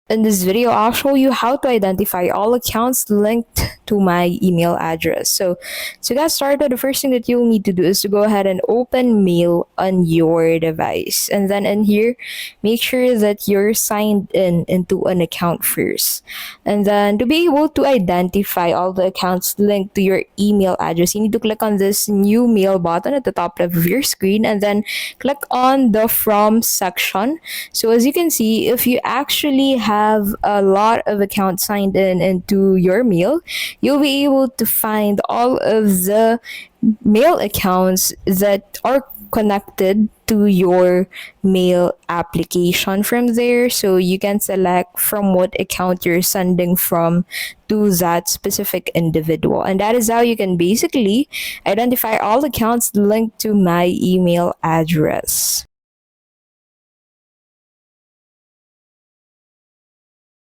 In this video, I'll show you how to identify all accounts linked to my email address. So to get started, the first thing that you'll need to do is to go ahead and open Mail on your device. And then in here, make sure that you're signed in into an account first. And then to be able to identify all the accounts linked to your email address, you need to click on this new mail button at the top left of your screen and then click on the From section. So as you can see, if you actually have a lot of accounts signed in into your mail, you'll be able to find all of the mail accounts that are connected to your mail application from there. So you can select from what account you're sending from to that specific individual. And that is how you can basically identify all accounts linked to my email address.